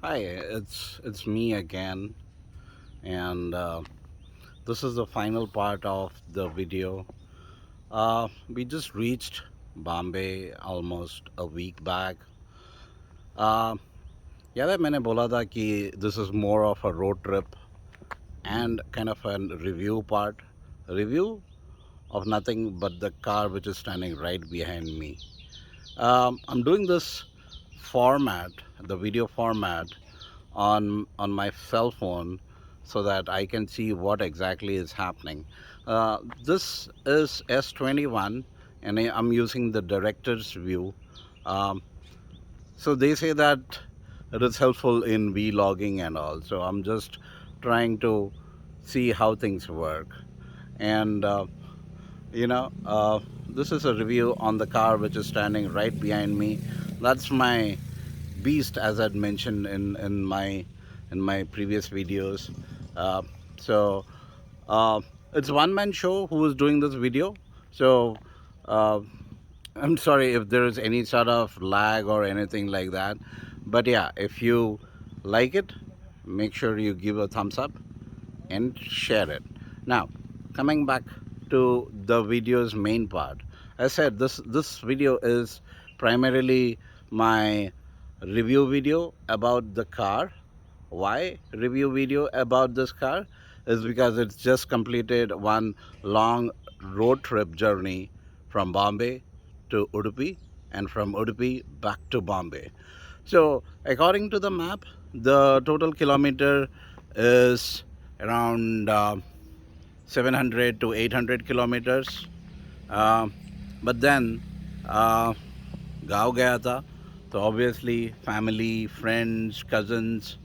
Hi, it's me again, and this is the final part of the video. We just reached Bombay almost a week back. Uh, याद है मैंने बोला था कि this is more of a road trip and kind of a review part. Review of nothing but the car which is standing right behind me. I'm doing this format, the video format, on my cell phone so that I can see what exactly is happening. This is S21, and I'm using the director's view. Um, so they say that it is helpful in vlogging and all. So I'm just trying to see how things work. And you know, this is a review on the car which is standing right behind me. That's my beast, as I'd mentioned in my previous videos. Uh, so uh, it's one man show who is doing this video. So uh, I'm sorry if there is any sort of lag or anything like that. But yeah, if you like it, make sure you give a thumbs up and share it. Now, coming back to the video's main part, I said this video is primarily my review video about the car. Why review video about this car? Is because it's just completed one long road trip journey from Bombay to Udupi and from Udupi back to Bombay. So according to the map, the total kilometer is around 700 to 800 kilometers. Uh, but then uh, गाँव गया था, so obviously family, friends, cousins.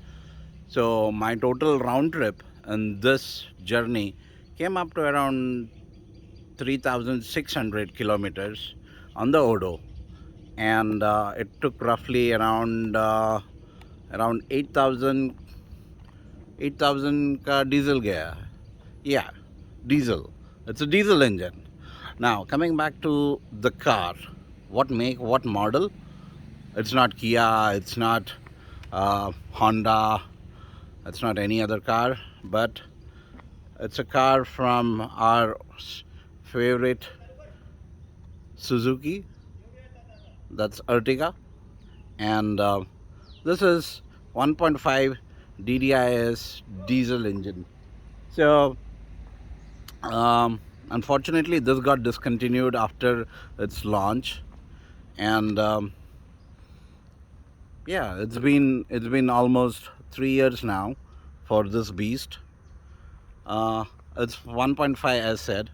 So my total round trip in this journey came up to around 3,600 kilometers on the Odo, and it took roughly around 8,000 का diesel गया. Yeah, diesel. It's a diesel engine. Now coming back to the car, what make, what model? It's not Kia, it's not Honda, it's not any other car, but it's a car from our favorite Suzuki. That's Ertiga, and this is 1.5 DDIS diesel engine. So unfortunately, this got discontinued after its launch, and yeah, it's been almost 3 years now for this beast. It's 1.5, as said.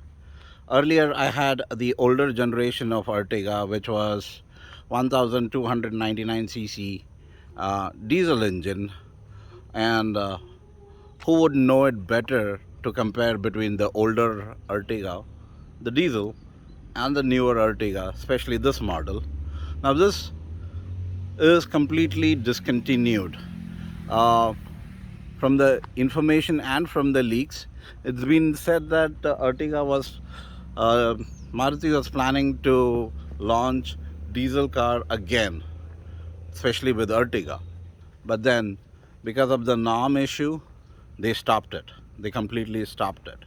Earlier, I had the older generation of Ertiga, which was 1,299 cc diesel engine, and who would know it better to compare between the older Ertiga, the diesel, and the newer Ertiga, especially this model. Now, this is completely discontinued. Uh, from the information and from the leaks, it's been said that uh, Maruti was planning to launch diesel car again, especially with Ertiga. But then, because of the norm issue, they stopped it. They completely stopped it.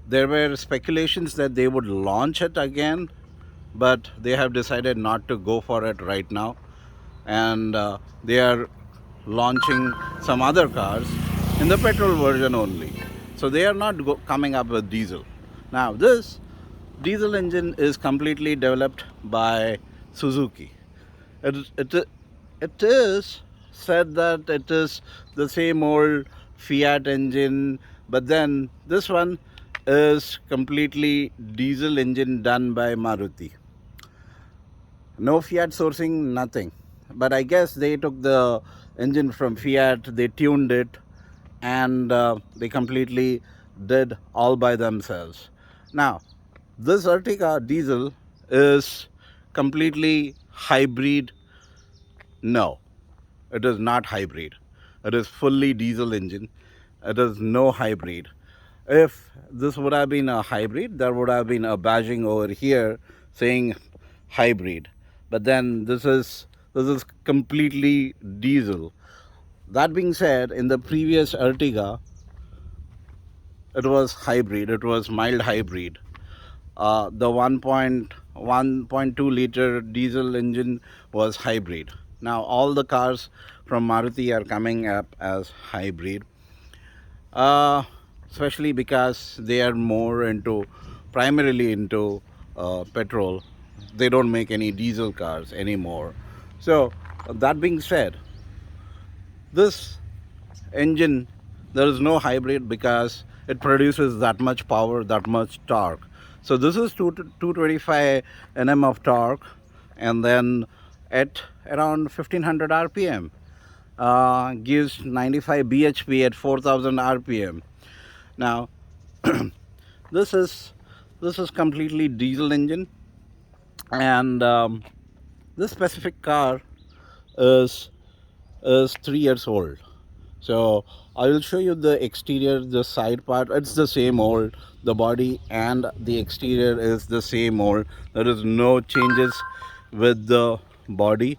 There were speculations that they would launch it again, but they have decided not to go for it right now, and they are launching some other cars in the petrol version only. So they are not coming up with diesel. Now this diesel engine is completely developed by Suzuki. It is said that it is the same old Fiat engine, but then this one is completely diesel engine done by Maruti. No Fiat sourcing, nothing. But I guess they took the engine from Fiat, they tuned it, and they completely did all by themselves. Now, this Ertiga diesel is completely hybrid. No, it is not hybrid. It is fully diesel engine. It is no hybrid. If this would have been a hybrid, there would have been a badging over here saying hybrid. But then this is completely diesel. That being said, in the previous Ertiga, it was hybrid. It was mild hybrid. The 1.2 liter diesel engine was hybrid. Now all the cars from Maruti are coming up as hybrid, uh, especially because they are more into, primarily into petrol. They don't make any diesel cars anymore. So that being said, this engine, there is no hybrid because it produces that much power, that much torque. So this is 225 nm of torque, and then at around 1500 rpm, gives 95 bhp at 4000 rpm. Now this is completely diesel engine, and this specific car is 3 years old. So I will show you the exterior, the side part. It's the same old. The body and the exterior is the same old. There is no changes with the body.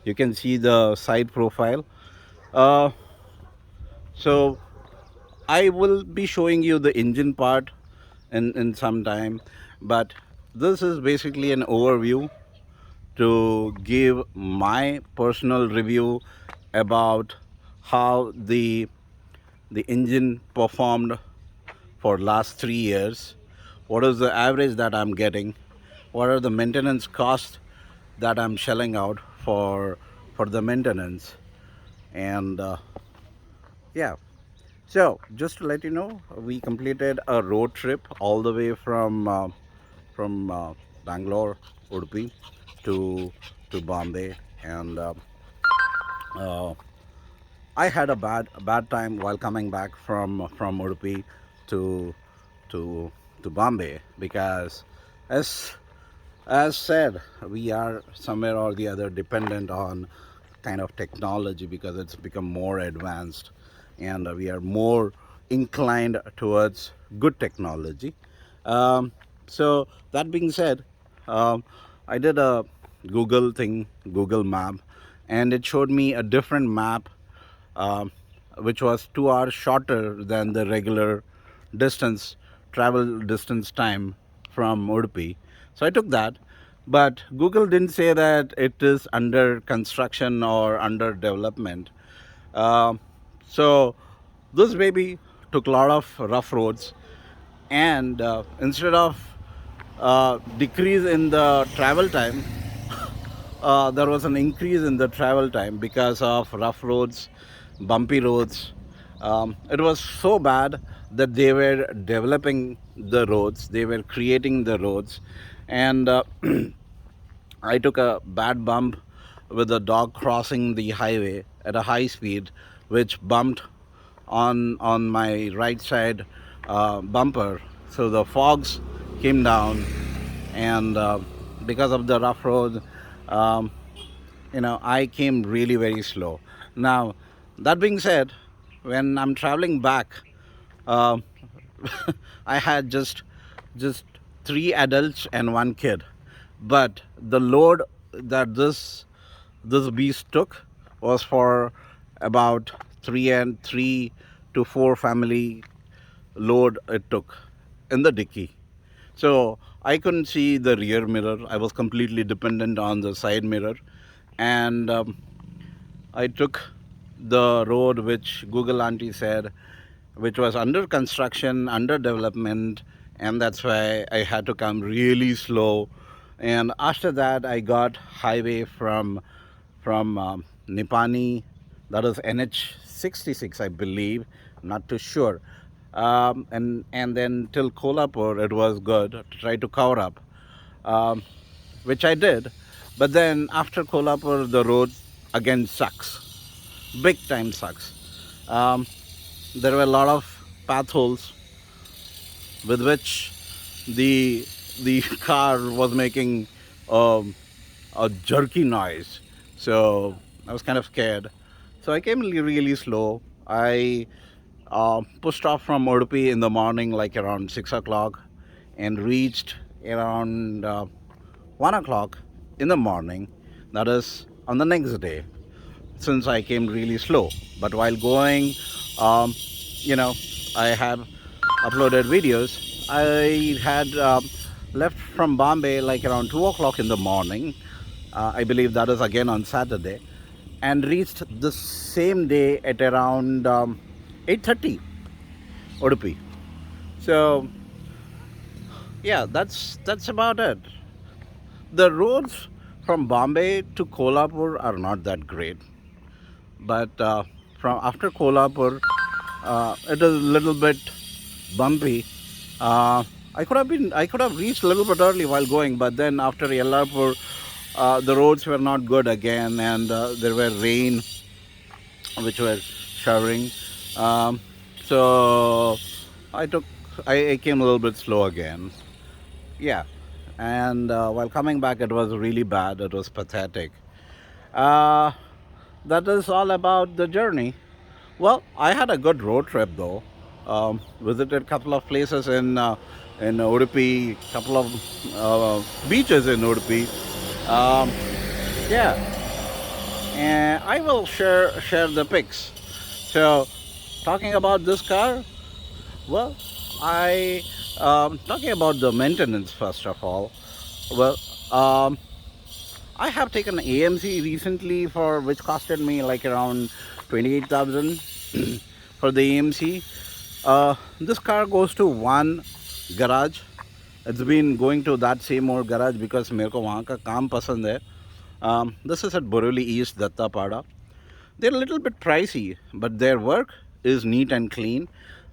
You can see the side profile. Uh, so I will be showing you the engine part in some time, but this is basically an overview to give my personal review about how the engine performed for last 3 years. What is the average that I'm getting? What are the maintenance costs that I'm shelling out for the maintenance? And yeah, so just to let you know, we completed a road trip all the way from Bangalore, Udupi to Bombay, and uh, I had a bad time while coming back from Udupi to to Bombay, because as said, we are somewhere or the other dependent on kind of technology, because it's become more advanced, and we are more inclined towards good technology. Um, so that being said, um, I did a Google Map, and it showed me a different map, um, which was 2 hours shorter than the regular distance, travel distance time from Udupi. So I took that, but Google didn't say that it is under construction or under development. Um so this baby took a lot of rough roads, and instead of decrease in the travel time, there was an increase in the travel time because of rough roads, bumpy roads. It was so bad that they were developing the roads, they were creating the roads, and I took a bad bump with a dog crossing the highway at a high speed, which bumped on my right side bumper. So the fogs came down, and because of the rough road, um, I came really very slow. Now, that being said, when I'm traveling back, um I had just three adults and one kid, but the load that this beast took was for about three to four family load it took in the dicky. So I couldn't see the rear mirror. I was completely dependent on the side mirror, and I took the road which Google Auntie said, which was under construction, under development, and that's why I had to come really slow. And after that, I got highway from Nipani, that is NH 66, I believe, not too sure. And then till Kolhapur, it was good to try to cover up, um, which I did. But then after Kolhapur, the road again sucks, big time sucks. Um, there were a lot of path holes with which the car was making um, a jerky noise. So I was kind of scared. So I came really slow. I pushed off from Udupi in the morning, like around 6 o'clock, and reached around 1 o'clock in the morning. That is on the next day. since I came really slow. But while going, um, you know, I have uploaded videos. I had left from Bombay like around 2 o'clock in the morning. I believe that is again on Saturday, and reached the same day at around 8:30 Udupi. So yeah, that's about it. The roads from Bombay to Kolhapur are not that great, but from after Kolhapur, it is a little bit bumpy. Uh, I could have reached a little bit early while going, but then after Yellarpur, the roads were not good again, and there were rain which were showering. Um, so I took I came a little bit slow again. Yeah, and while coming back, it was really bad. It was pathetic. Uh, that is all about the journey. Well, I had a good road trip though. Visited a couple of places in Udupi, couple of beaches in Udupi. Um, yeah, and I will share the pics. So, talking about this car, well, I talking about the maintenance first of all. Well, um, I have taken AMC recently for which costed me like around 28,000 for the AMC. This car goes to one garage. It's been going to that same old garage because मेरे को वहाँ का काम पसंद है. This is at Borivali East, Dattapada. They're a little bit pricey, but their work is neat and clean.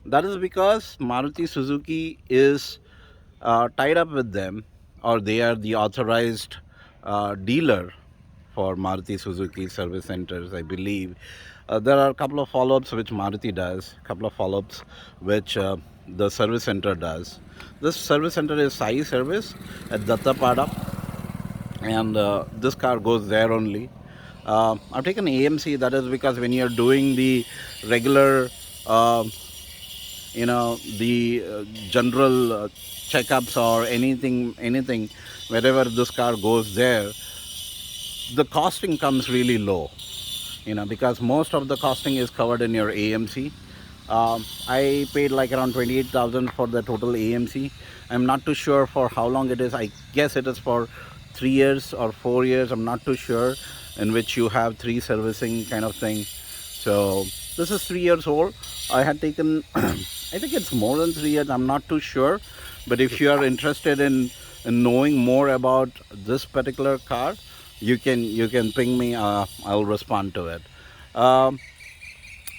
That is because Maruti Suzuki is tied up with them, or they are the authorized dealer for Maruti Suzuki service centers, I believe. There are a couple of follow-ups which Maruti does, a couple of follow-ups which the service center does. This service center is Sai Service at Dattapada, and this car goes there only. I've taken AMC. That is because when you're doing the regular, uh, the general checkups or anything, wherever this car goes there, the costing comes really low. Because most of the costing is covered in your AMC. I paid like around 28,000 for the total AMC. I'm not too sure for how long it is. I guess it is for 3 years or 4 years. I'm not too sure, in which you have three servicing kind of thing. So this is 3 years old. I had taken, I think it's more than 3 years. I'm not too sure. But if you are interested in knowing more about this particular car, you can ping me. I'll respond to it. Um,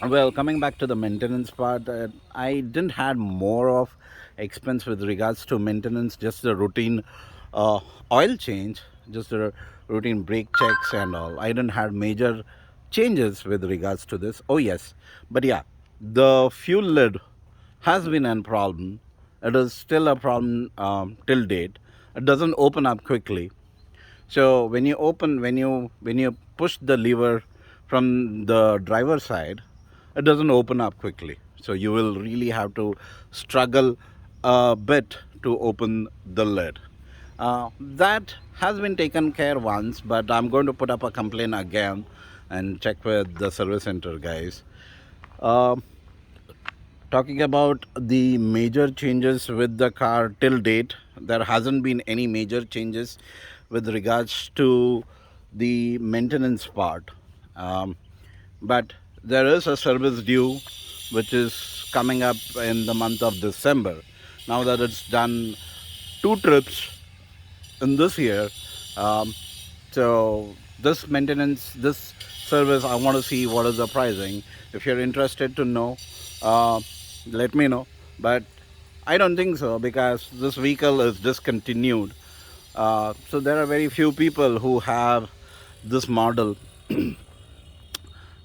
well, coming back to the maintenance part, I didn't had more of expense with regards to maintenance, just the routine uh, oil change, just the routine brake checks and all. I didn't have major changes with regards to this. Oh yes, but yeah, the fuel lid has been a problem. It is still a problem till date. It doesn't open up quickly. So when you push the lever from the driver's side, it doesn't open up quickly. So you will really have to struggle a bit to open the lid. That has been taken care once, but I'm going to put up a complaint again and check with the service center guys. Uh, Talking about the major changes with the car till date, there hasn't been any major changes with regards to the maintenance part. Um, but there is a service due which is coming up in the month of December. Now that it's done two trips in this year, um, so this maintenance, this service, I want to see what is the pricing. If you're interested to know, uh, let me know. But I don't think so because this vehicle is discontinued. So there are very few people who have this model.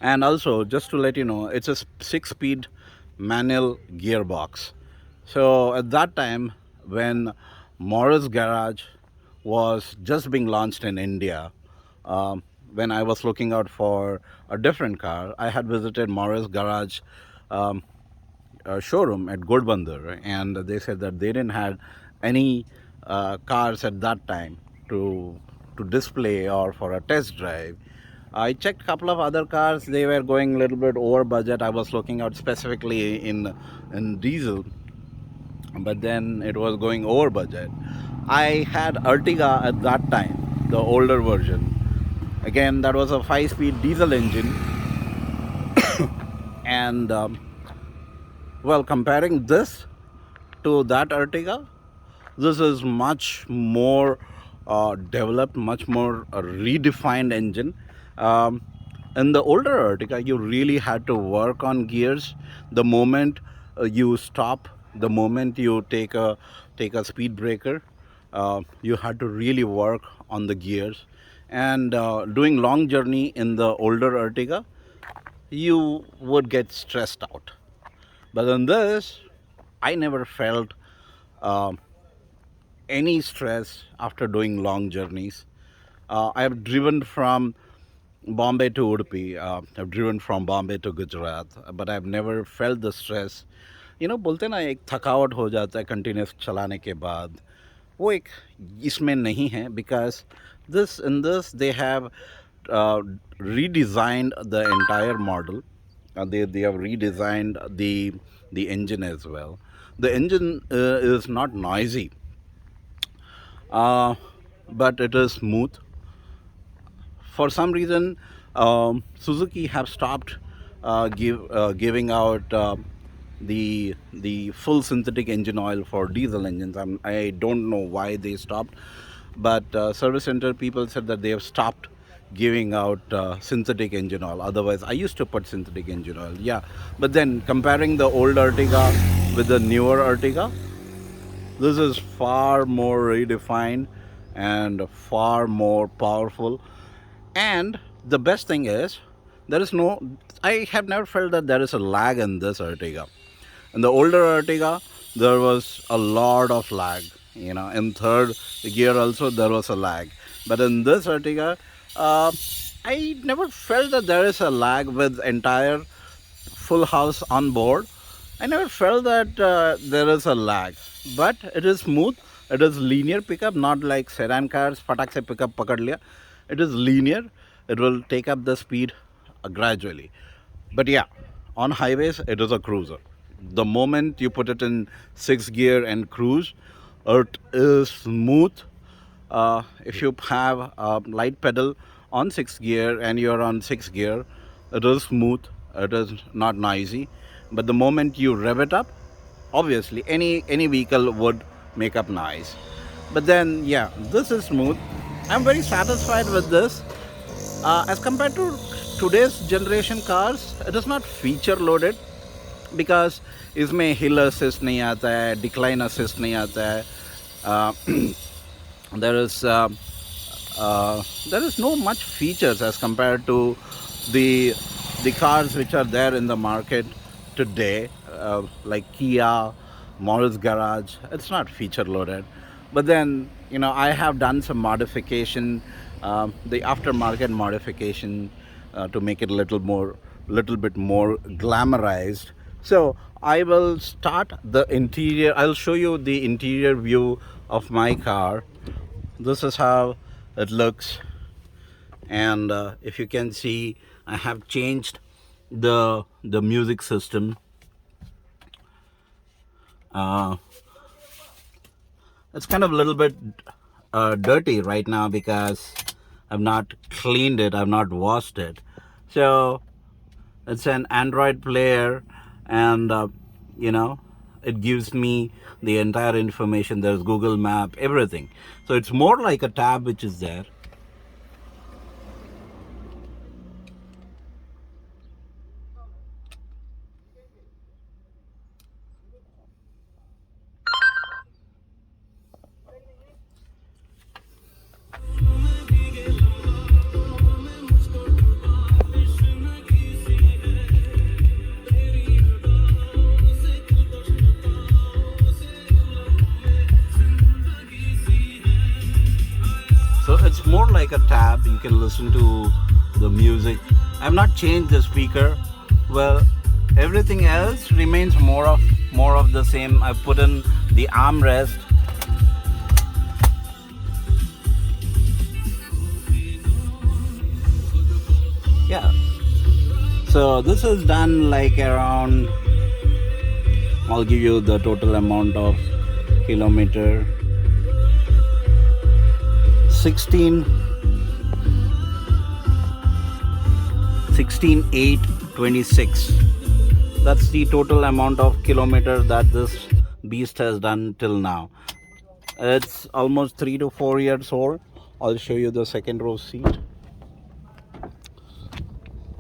And also, just to let you know, it's a six-speed manual gearbox. So at that time, when Morris Garage was just being launched in India, when I was looking out for a different car, I had visited Morris Garage um, showroom at Godbandar, and they said that they didn't have any cars at that time to display or for a test drive. I checked a couple of other cars. They were going a little bit over budget. I was looking out specifically in diesel, but then it was going over budget. I had Ertiga at that time, the older version. Again, that was a 5-speed diesel engine, and well, comparing this to that Ertiga, this is much more developed, much more redefined engine. Um, in the older Ertiga, you really had to work on gears. The moment you stop, the moment you take a speed breaker, you had to really work on the gears. And doing long journey in the older Ertiga, you would get stressed out. But in this, I never felt um any stress after doing long journeys. I have driven from Bombay to Udupi. I've driven from Bombay to Gujarat, but I've never felt the stress. बोलते ना एक थकावट हो जाता है continuous चलाने के बाद, वो एक इसमें नहीं है, because this in this they have uh, redesigned the entire model. They have redesigned the engine as well. The engine is not noisy, uh, but it is smooth. For some reason, Suzuki have stopped giving out the full synthetic engine oil for diesel engines. I don't know why they stopped, but service center people said that they have stopped giving out synthetic engine oil. Otherwise, I used to put synthetic engine oil. Yeah, but then comparing the old Ertiga with the newer Ertiga, this is far more redefined and far more powerful. And the best thing is, there is no, I have never felt that there is a lag in this Ertiga. In the older Ertiga, there was a lot of lag. In third gear also there was a lag. But in this Ertiga, uh, I never felt that there is a lag with entire full house on board. I never felt that there is a lag, but it is smooth. It is linear pickup, not like sedan cars. Fatak se pickup pakad liya. It is linear. It will take up the speed gradually. But yeah, on highways it is a cruiser. The moment you put it in sixth gear and cruise, it is smooth. If you have a light pedal on sixth gear and you're on sixth gear, it is smooth, it is not noisy. But the moment you rev it up, obviously any vehicle would make up noise. But then, yeah, this is smooth. I'm very satisfied with this. As compared to today's generation cars, it is not feature loaded, because इसमें हिल assist नहीं आता है, decline assist नहीं आता है. there is uh, there is no much features as compared to the cars which are there in the market today, like Kia, Morris Garage. It's not feature loaded, but then I have done some modification, the aftermarket modification, to make it a little bit more glamorized. So I will start the interior. I'll show you the interior view of my car. This is how it looks, and if you can see, I have changed the music system. It's kind of a little bit dirty right now because I've not cleaned it, I've not washed it. So it's an Android player, and it gives me the entire information. There's Google Map, everything. So it's more like a tab which is there. So it's more like a tab. You can listen to the music. I've not changed the speaker. Well, everything else remains more of the same. I've put in the armrest. Yeah, so this is done like around, I'll give you the total amount of kilometer, 16 8 26. That's the total amount of kilometer that this beast has done till now. It's almost 3 to 4 years old. I'll show you the second row seat.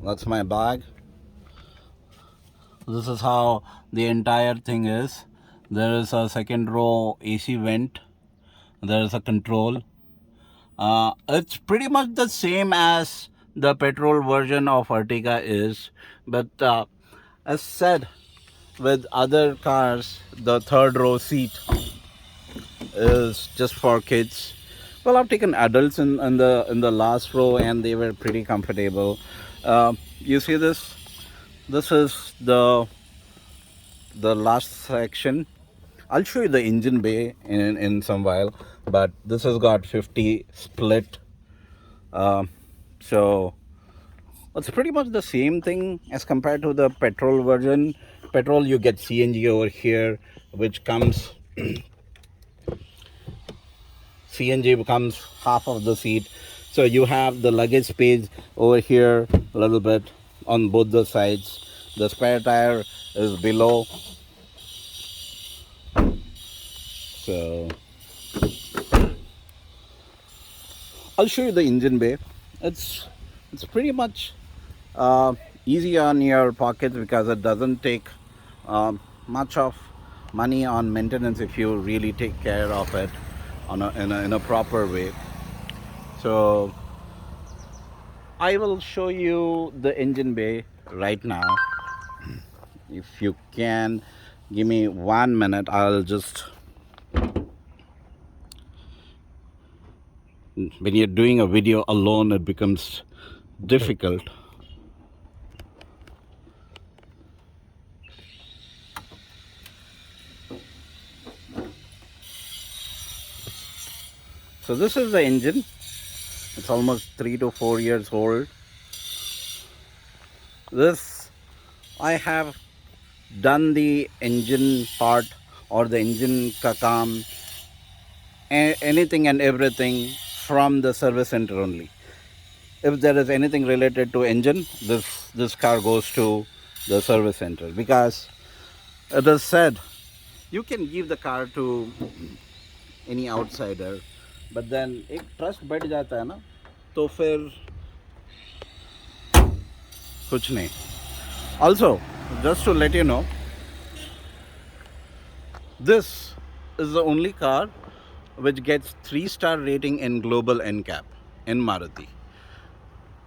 That's my bag. This is how the entire thing is. There is a second row AC vent. There is a control. It's pretty much the same as the petrol version of Ertiga is, but as said, with other cars, the third row seat is just for kids. Well, I've taken adults in the last row, and they were pretty comfortable. You see this? This is the last section. I'll show you the engine bay in some while, but this has got 50 split. So it's pretty much the same thing as compared to the petrol version. Petrol, you get CNG over here, which comes CNG becomes half of the seat. So you have the luggage space over here a little bit on both the sides. The spare tire is below. So I'll show you the engine bay. It's pretty much easy on your pockets because it doesn't take much of money on maintenance if you really take care of it in a proper way. So I will show you the engine bay right now. If you can give me 1 minute, I'll just, when you're doing a video alone, it becomes difficult. So this is the engine. It's almost 3 to 4 years old. This, I have done the engine part or the engine kakam, anything and everything from the service center only. If there is anything related to engine, this car goes to the service center, because it is said you can give the car to any outsider, but then एक trust बैठ जाता है ना, तो फिर कुछ नहीं. Also, just to let you know, this is the only car which gets 3-star rating in global NCAP in Maruti.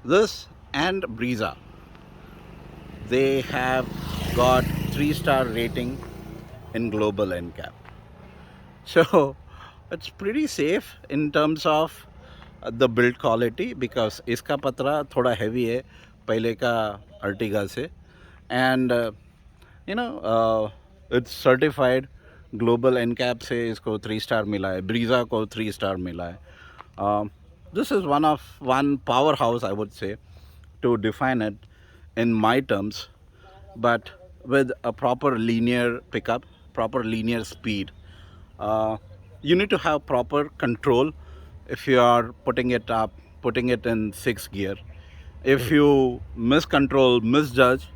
This and Brezza, they have got 3-star rating in global NCAP. So it's pretty safe in terms of the build quality, because इसका पतरा थोड़ा heavy है पहले का Ertiga से, and it's certified global NCAP से इसको 3-star मिला है. Brezza को 3-star मिला है. This is one powerhouse, I would say, to define it in my terms, but with a proper linear pickup, proper linear speed. You need to have proper control if you are putting it in 6th gear. If you misjudge,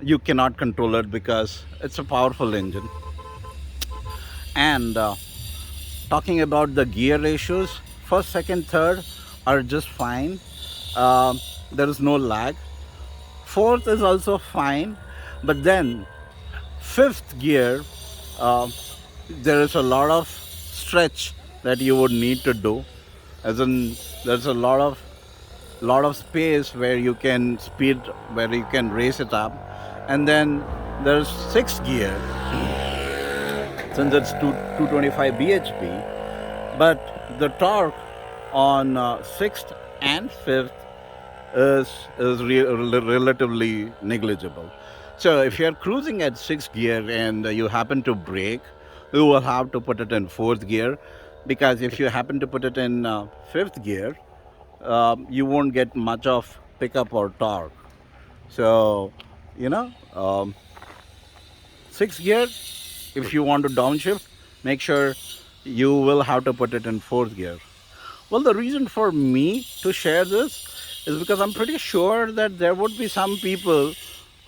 you cannot control it because it's a powerful engine. And talking about the gear ratios, first, second, third are just fine. There is no lag. Fourth is also fine, but then 5th gear, there is a lot of stretch that you would need to do, as in there's a lot of space where you can raise it up. And then there's 6th gear, since it's 225 bhp, but the torque on 6th and 5th is relatively negligible. So if you're cruising at 6th gear and you happen to brake, you will have to put it in 4th gear, because if you happen to put it in 5th gear, you won't get much of pickup or torque. So, you know, 6th gear, if you want to downshift, make sure you will have to put it in 4th gear. Well, the reason for me to share this is because I'm pretty sure that there would be some people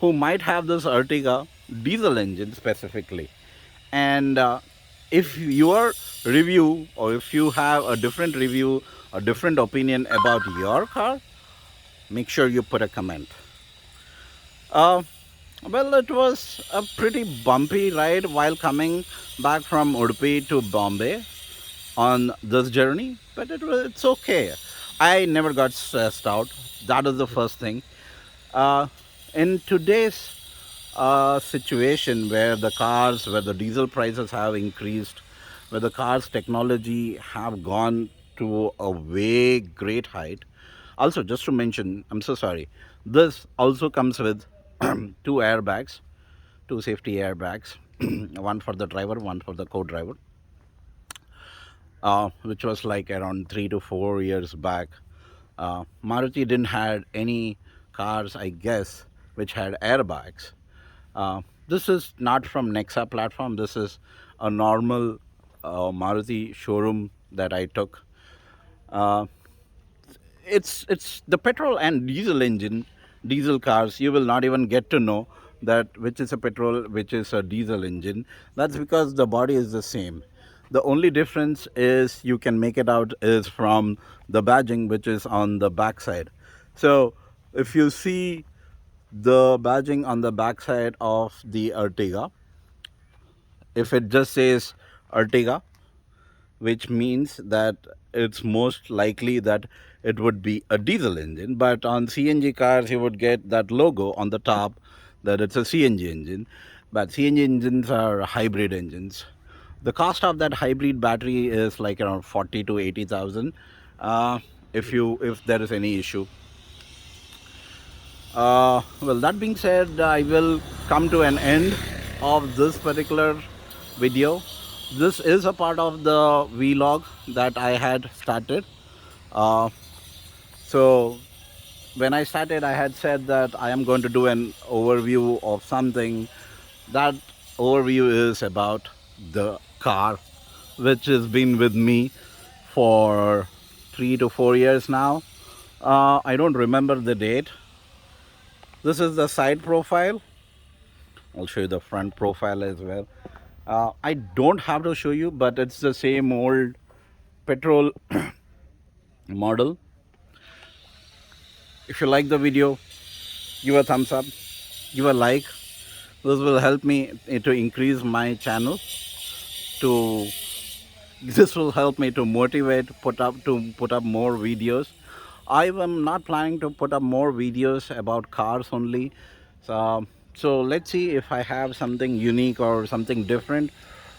who might have this Ertiga diesel engine specifically. And if your review, or if you have a different review, a different opinion about your car, make sure you put a comment. Uh, well, it was a pretty bumpy ride while coming back from Udupi to Bombay on this journey, but it's okay. I never got stressed out. That is the first thing. Uh, in today's situation where the diesel prices have increased, where the cars technology have gone to a way great height. Also, just to mention, I'm so sorry, this also comes with two airbags, two safety airbags, one for the driver, one for the co-driver, which was like around 3 to 4 years back. Maruti didn't had any cars, I guess, which had airbags. This is not from Nexa platform. This is a normal Maruti showroom that I took. Uh, it's the petrol and diesel engine, diesel cars. You will not even get to know that which is a petrol, which is a diesel engine. That's because the body is the same. The only difference is you can make it out is from the badging, which is on the backside. So if you see the badging on the backside of the Ertiga, if it just says Ertiga, which means that it's most likely that it would be a diesel engine. But on CNG cars, you would get that logo on the top that it's a CNG engine. But CNG engines are hybrid engines. The cost of that hybrid battery is like around 40 to 80,000. If there is any issue. Well, that being said, I will come to an end of this particular video. This is a part of the vlog that I had started. Uh, so when I started, I had said that I am going to do an overview of something. That overview is about the car, which has been with me for 3 to 4 years now. I don't remember the date. This is the side profile. I'll show you the front profile as well. I don't have to show you, but it's the same old petrol model. If you like the video, give a thumbs up, give a like. This will help me to increase my channel. To this will help me to motivate put up more videos. I am not planning to put up more videos about cars only. So let's see if I have something unique or something different.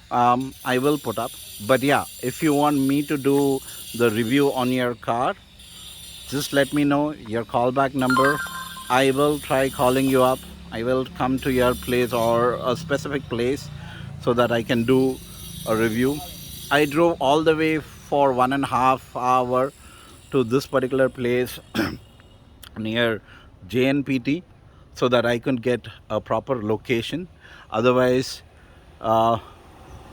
I will put up. But yeah, if you want me to do the review on your car, just let me know your callback number. I will try calling you up. I will come to your place or a specific place so that I can do a review. I drove all the way for 1.5 hours to this particular place near JNPT so that I could get a proper location. Otherwise, uh,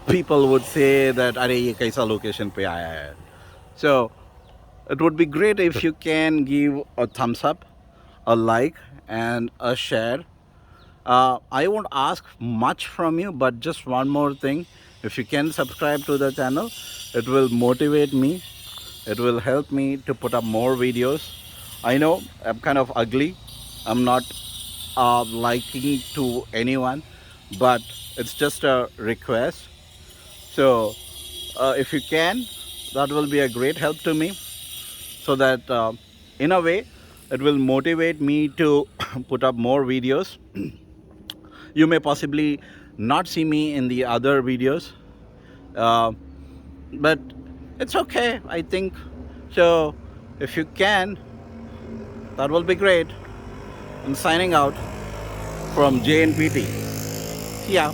people would say that अरे ये कैसा location पे आया है. So it would be great if you can give a thumbs up, a like, and a share. I won't ask much from you, but just one more thing. If you can subscribe to the channel, it will motivate me. It will help me to put up more videos. I know I'm kind of ugly. I'm not liking to anyone, but it's just a request. So if you can, that will be a great help to me, so that in a way it will motivate me to put up more videos. You may possibly not see me in the other videos, uh, but it's okay, I think. So if you can, that will be great. I'm signing out from JNPT. Yeah.